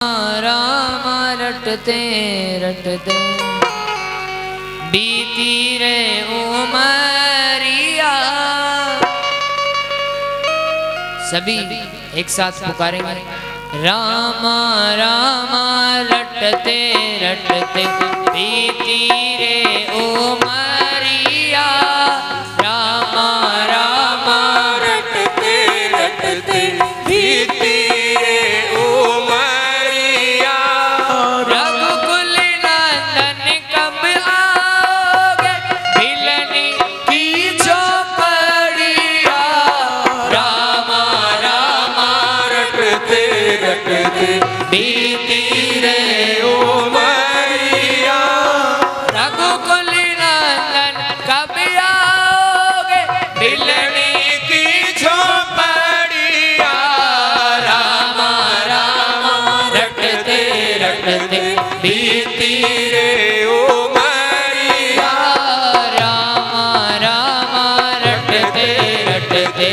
राम रटते रटते बीती रे उमरिया। सभी एक साथ पुकारेंगे, राम राम रटते रटते बीती रे उमरिया। राम राम रटते रटते बीती रे उमरिया। रघुकुल नंदन कब आओगे भिलनी की झोपड़िया। राम राम रटते रटते बीती रे उमरिया। रघुकुल नंदन कब आओगे भिलनी की झोपड़िया। राम राम रटते रटते बीती रे उमरिया। राम राम रटते रटते।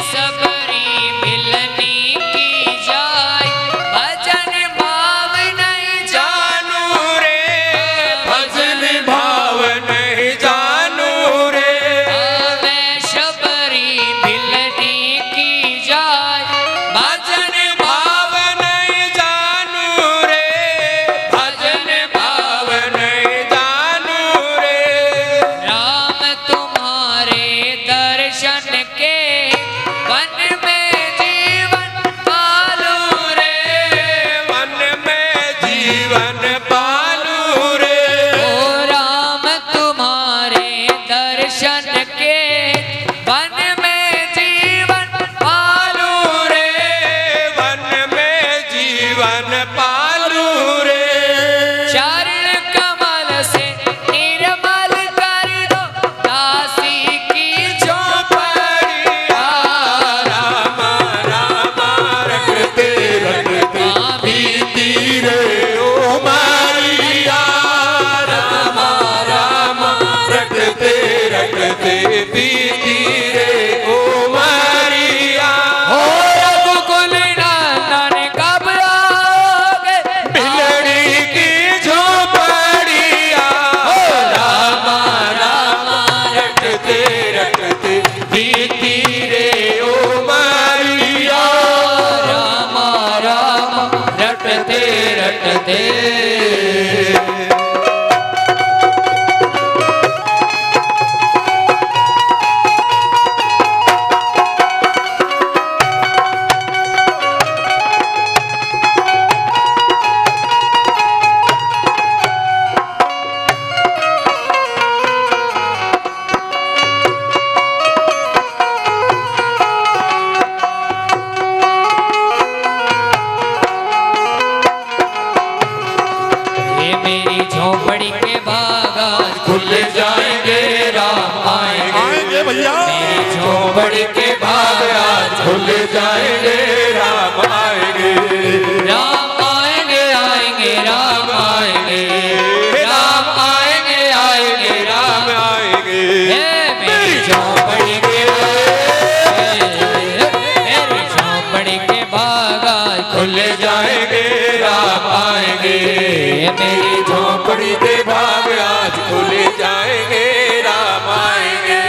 सबरी मिलनी की जाय भजन भाव नहीं जानू रे भजन भाव नहीं जानू रे। मैं सबरी मिलनी की जाय भजन भाव नहीं जानू रे भजन भाव नहीं जानू रे। राम तुम्हारे दर्शन के वन में जीवन पालू रे। मन में जीवन पालू रे। ओ राम तुम्हारे दर्शन के वन में जीवन पालू रे। वन में जीवन पालू रे। चरण कमल से निर्मल कर दो दासी की झोपड़िया। राम राम रटते रटते बीती रे उमरिया। राम राम रटते रटते बीती रे उमरिया। हो रघुकुल नंदन कब आओगे बिलड़ी की झोपड़िया। राम राम रटते रटते बीती रे उमरिया। राम राम रटते रटते। ये मेरी झोपड़ी के बागा खुल जाएंगे राम आएंगे भैया। मेरी झोपड़ी के बाग आज खुल जाएंगे राम आएंगे। राम आएंगे आएंगे राम आएंगे राम आएंगे आएंगे राम आएंगे मेरी झोपड़ी के मेरी झोपड़ी के बागा खुल जाएंगे राम आएंगे। मेरी झोपड़ी के बाग आज खुल जाएंगे राम आएंगे।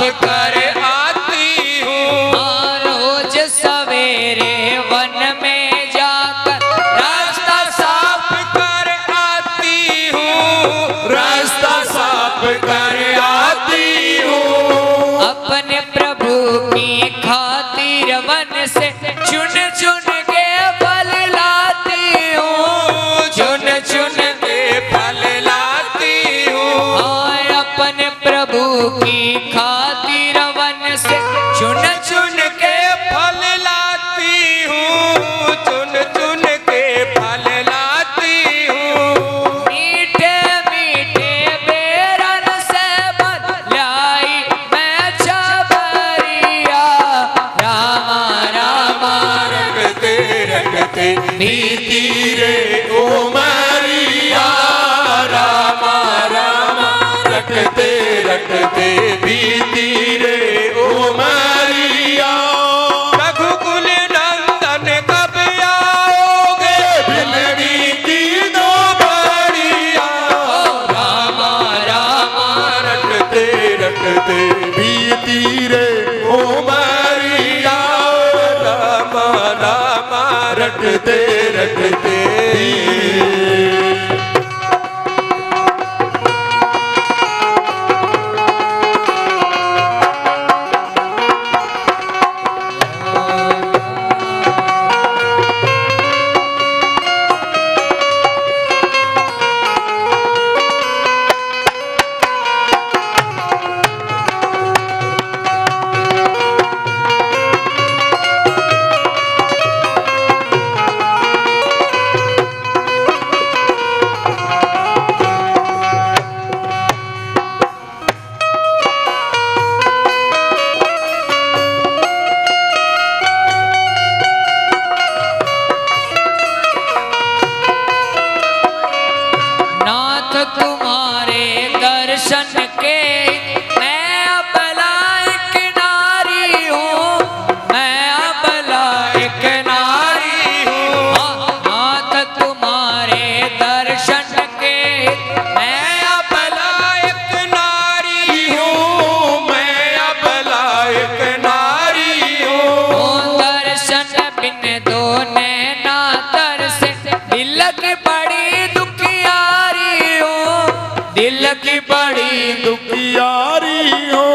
कर आती हूँ। हाँ, रोज सवेरे वन में जाकर रास्ता साफ कर आती हूँ, रास्ता साफ कर आती हूँ। अपने प्रभु की खातिर वन से चुन चुन के फल लाती हूँ, चुन चुन के फल लाती हूँ। हाँ, अपने प्रभु की खातिर वन से चुन चुन के फल लाती हूँ, चुन चुन के फल लाती हूँ। मीठे मीठे बेरन से बदलाई मैं छबरिया, रामा रामा रखते रखते बीती रे उमरिया, रामा रामा रखते रखते बीती रे उमरिया। रघुकुल नंदन कब आओगे, बिलड़ी की दो बड़िया, रामा रामा रखते रखते बीती रे उमरिया, रामा रामा रखते रखते। नाथ तुम्हारे दर्शन के मैं अबला एक नारी हूँ, मैं अबला एक नारी हूँ। हाँ, नाथ तुम्हारे दर्शन के मैं अबला एक नारी हूँ, मैं अबला एक नारी हूँ। दर्शन बिन दो नैना तरसे दिल की बड़ी दुखियारी हूँ, दिल की बड़ी दुखियारी हो,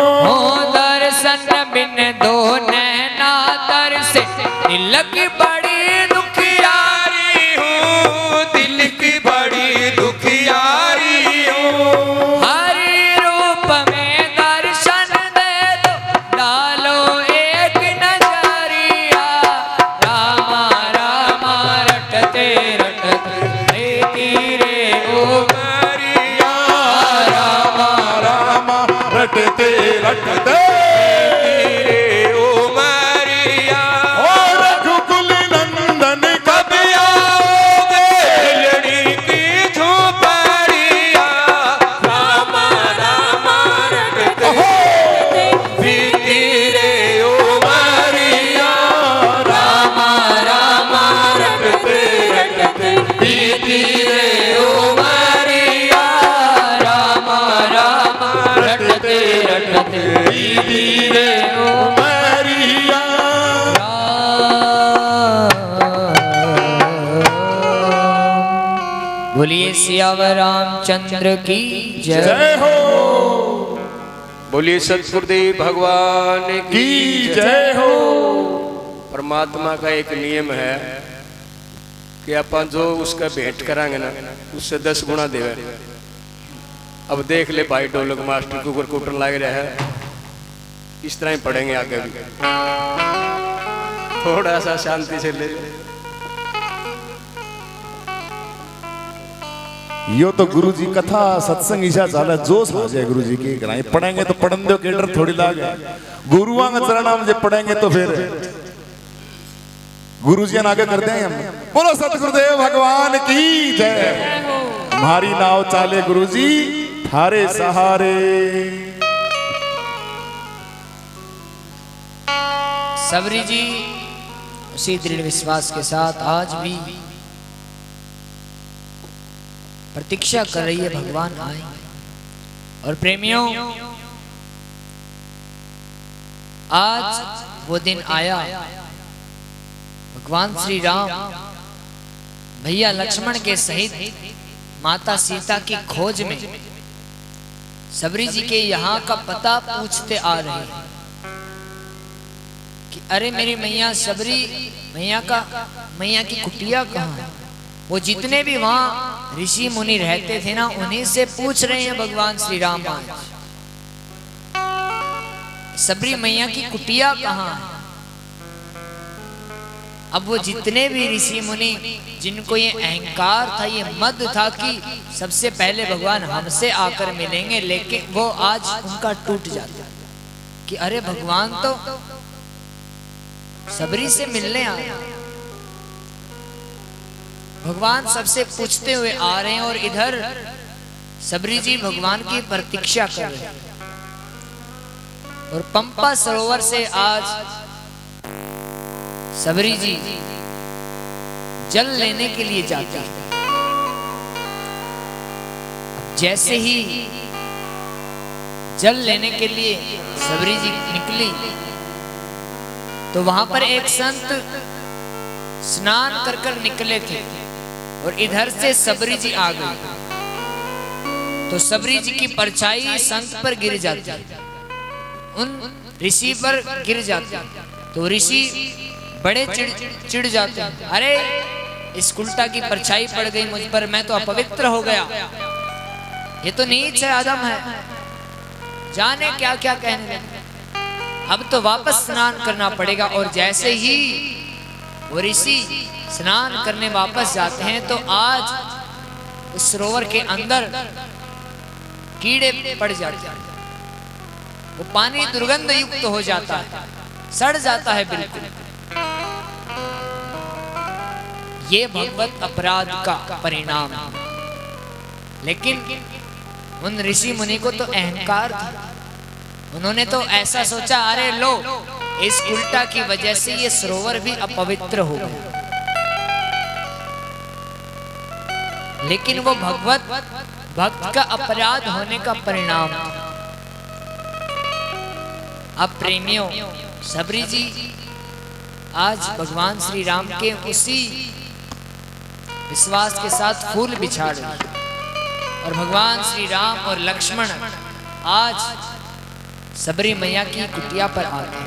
दर्शन बिन दो नैना तरसे दिल की बड़ी दुखियारी हूँ, दिल की बड़ी दुखियारी हूँ। हरि रूप में दर्शन दे दो, डालो एक नजरिया, रामा रामा रटते रटते प्रीति रे उमरिया, रामा रामा रटते रटते रे उमरिया। और रघुकुल नंदन कब आओगे, बिलड़ी की झोपड़िया, रामा रामा रटते बीती रे उमरिया, रामा रामा रटते रटते बीती रे उमरिया, रामा रामा रटते रटते बीती रे उमरिया। बोलिए सियावर रामचंद्र की जय। जय हो। बोलिए सतगुरुदेव भगवान की जय हो। परमात्मा का एक नियम है कि अपन जो उसका भेंट करांगे ना उससे 10 गुना देवे। अब देख ले भाई ढोलक मास्टर को ऊपर कुटन लग रहा है, इस तरह ही पढ़ेंगे आगे भी। थोड़ा सा शांति से ले। यो तो गुरु जी कथा सत्संग ईशा चाला जोश आ जाए गुरु जी की कराए पढ़ेंगे तो पढ़न दो के डर थोड़ी लागे। गुरुआं का चरणा में पढ़ेंगे तो फिर गुरु जी आगे करते हैं हम। बोलो सतगुरुदेव भगवान की जय। हमारी नाव चाले गुरु जी थारे सहारे। सबरी जी उसी दृढ़ विश्वास के साथ आज भी प्रतीक्षा कर रही है भगवान आए। और प्रेमियों आज वो दिन आया, भगवान श्री राम भैया लक्ष्मण के सहित माता सीता की खोज में सबरी जी के यहाँ का पता पूछते आ रहे हैं कि अरे मेरी मैया सबरी मैया की कुटिया कहाँ है। वो जितने भी वहां ऋषि मुनि रहते थे ना, उन्हीं से पूछ रहे हैं भगवान श्री राम आज सबरी मैया की कुटिया कहाँ है। अब वो जितने भी ऋषि मुनि जिनको ये अहंकार था, ये मद था कि सबसे पहले भगवान हमसे आकर मिलेंगे, लेकिन वो आज उनका टूट जाता कि अरे भगवान तो सबरी से मिलने आए। भगवान सबसे पूछते हुए आ रहे हैं और इधर सबरी जी भगवान की प्रतीक्षा कर रहे हैं। और पंपा सरोवर से आज सबरी जी जल लेने के लिए जाते हैं। जैसे ही जल लेने के लिए सबरी जी निकली तो वहां पर एक संत स्नान कर कर निकले थे और इधर से सबरी जी आ गए। तो सबरी जी की परछाई संत पर गिर जाती है, उन ऋषि पर गिर जाती है। तो ऋषि बड़े चिढ़ जाते हैं, अरे इस उल्टा की परछाई पड़ गई मुझ पर, मैं तो अपवित्र हो गया, ये तो नीच है, आदम है, जाने क्या क्या कहने लगे। अब तो वापस स्नान करना पड़ेगा। और जैसे ही वो ऋषि स्नान करने वापस जाते हैं तो आज उस सरोवर के अंदर कीड़े पड़ जाते हैं, वो पानी दुर्गंध युक्त हो जाता है, सड़ जाता है बिल्कुल। ये भगवत अपराध का परिणाम है। लेकिन उन ऋषि मुनि को तो अहंकार था, उन्होंने तो ऐसा सोचा, अरे लो इस उल्टा की वजह से ये सरोवर भी अपवित्र हो गया। लेकिन वो भक्त का अपराध होने का परिणाम। अब प्रेमियों, सबरी जी आज भगवान श्री राम के उसी विश्वास के साथ फूल बिछा रहे हैं और भगवान श्री राम और लक्ष्मण आज सबरी मैया की कुटिया पर आ गए।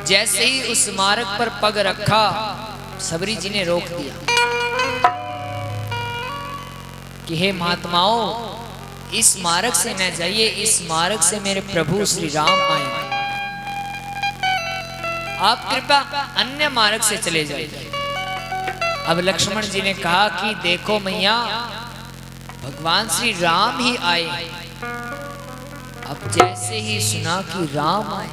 जैसे ही उस मार्ग पर पग रखा, सबरी जी ने रोक दिया कि हे महात्माओं, इस मार्ग से न जाइए, इस मार्ग से मेरे प्रभु श्री राम आए, आप कृपया अन्य मार्ग से चले जाइए। अब लक्ष्मण जी ने कहा कि देखो मैया, भगवान श्री राम ही आए। अब जैसे ही सुना कि राम आए,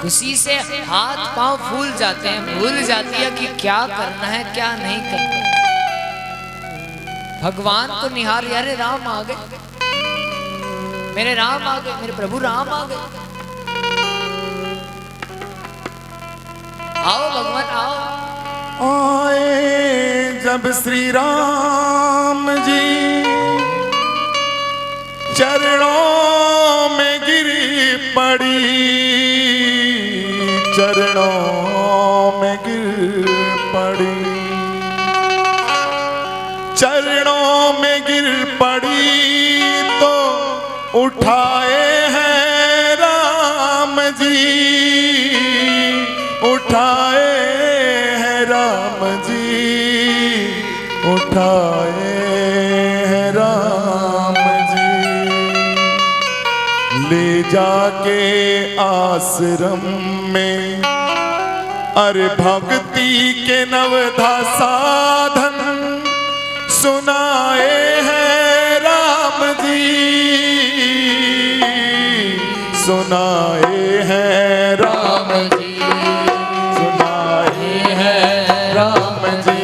खुशी से हाथ पांव फूल जाते हैं, भूल जाती है कि क्या करना है क्या नहीं करना। भगवान को निहार, अरे राम आ गए, मेरे राम आ गए, मेरे प्रभु राम आ गए, आओ भगवान आओ। आए जब श्री राम जी चरणों में गिरी पड़ी, चरणों में गिर पड़ी, चरणों में गिर पड़ी तो उठाए हैं राम जी, उठाए हैं राम जी, उठाए हैं राम जी। ले जाके आश्रम में अरे भक्ति के नवधा साधन सुनाए हैं राम जी, सुनाए हैं राम जी, सुनाए हैं राम जी,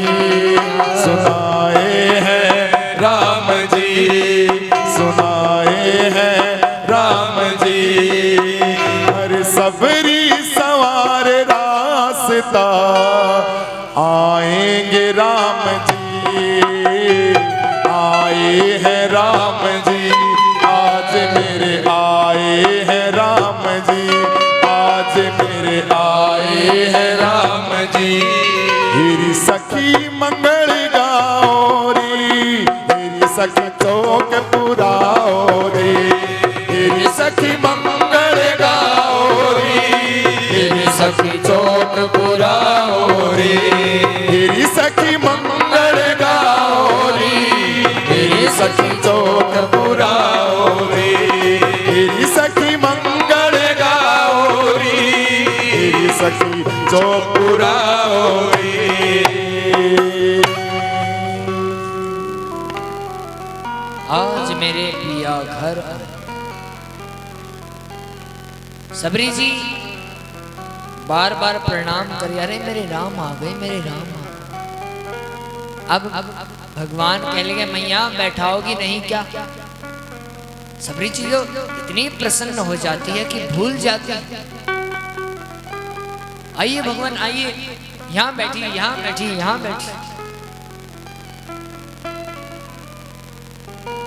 सुनाए हैं राम जी, सुनाए हैं राम जी। हर सबरी सवार रास्ता आएंगे राम जी, आए हैं राम जी, आज मेरे सो पूरा होई। आज मेरे पिया घर सबरी जी बार बार प्रणाम करे, अरे मेरे राम आ गए, मेरे राम आ गए। अब भगवान कह लगे मैया बैठाओगी नहीं क्या? सबरी जी तो इतनी प्रसन्न हो जाती है कि भूल जाती है। आइए भगवान आइए, यहाँ बैठिए, यहाँ बैठिए, यहाँ बैठिए।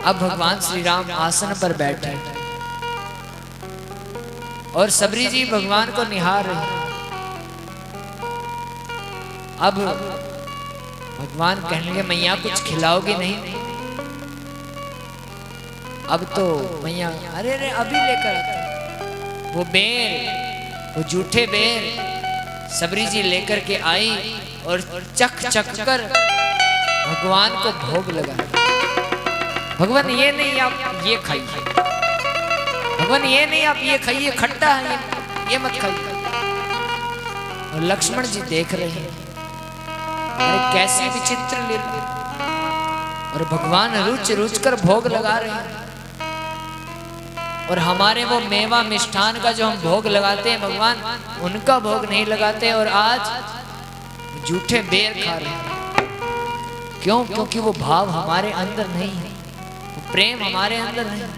अब भगवान श्री राम आसन पर बैठे और सबरी जी भगवान को निहार रही। अब भगवान कहने लगे मैया कुछ खिलाओगे नहीं? अब तो मैया अरे अरे अभी लेकर आते। वो बेर, वो जूठे बेर सबरी जी लेकर के आई और चख चख कर भगवान को भोग लगा। भगवान ये नहीं आप ये खाइए, भगवान ये नहीं आप ये खाइए, खट्टा है ये मत खाइए। और लक्ष्मण जी देख रहे हैं अरे कैसी विचित्र लीला, और भगवान रुच रुच कर भोग लगा रहे हैं। और हमारे वो मेवा मिष्ठान का जो हम भोग लगाते हैं भगवान उनका भोग नहीं लगाते, और आज जूठे बेर खा रहे हैं। क्यों? क्योंकि वो भाव हमारे अंदर नहीं है, वो प्रेम हमारे अंदर नहीं है।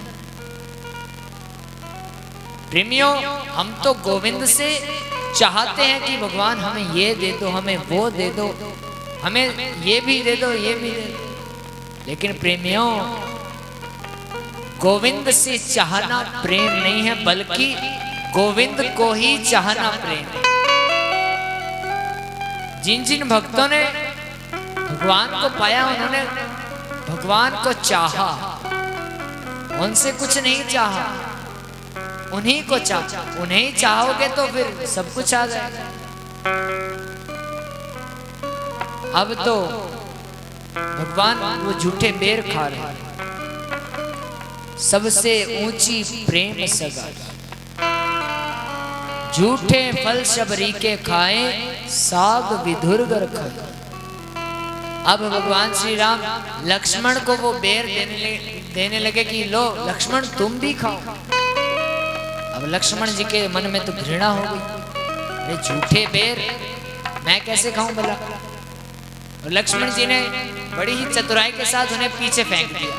प्रेमियों, हम तो गोविंद से चाहते हैं कि भगवान हमें ये दे दो, हमें वो दे दो, हमें ये भी दे दो, ये भी दे दो। लेकिन प्रेमियों, गोविंद से चाहना प्रेम नहीं है, बल्कि गोविंद को ही चाहना प्रेम है। जिन जिन भक्तों ने भगवान को पाया उन्होंने भगवान को चाहा, उनसे कुछ नहीं चाहा, उन्हीं को चाहा। उन्हें चाहोगे तो फिर सब कुछ आ जाएगा। अब तो भगवान वो झूठे बेर खा रहे हैं। सबसे ऊंची प्रेम सगा, झूठे फल शबरी के खाए, साग विधुरगर खाए। अब भगवान श्री राम लक्ष्मण को वो बेर देने लगे कि लो लक्ष्मण तुम भी खाओ। अब लक्ष्मण जी के मन में तो घृणा हो गई, अरे झूठे बेर मैं कैसे खाऊं भला। और लक्ष्मण जी ने बड़ी ही चतुराई के साथ उन्हें पीछे फेंक दिया।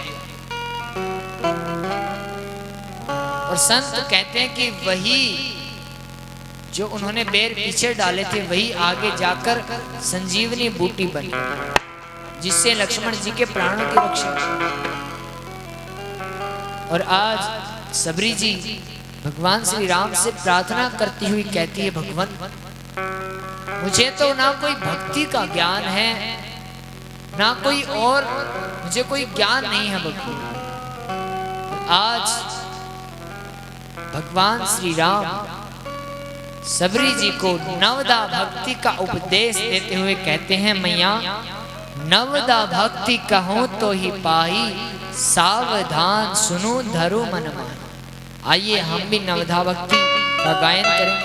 और संत कहते हैं कि वही जो उन्होंने बेर पीछे डाले थे वही आगे जाकर संजीवनी बूटी बनी, जिससे लक्ष्मण जी के प्राणों की रक्षा। और आज सबरी जी भगवान श्री राम से प्रार्थना करती हुई कहती है भगवान मुझे तो ना कोई भक्ति का ज्ञान है, ना कोई और मुझे कोई ज्ञान नहीं है भगवान। आज भगवान श्री राम सबरी जी को नवदा भक्ति का उपदेश देते हुए कहते हैं मैया नवदा भक्ति कहूं तो ही पाई, सावधान सुनो धरो मन मान। आइए हम भी नवदा भक्ति का गायन करें।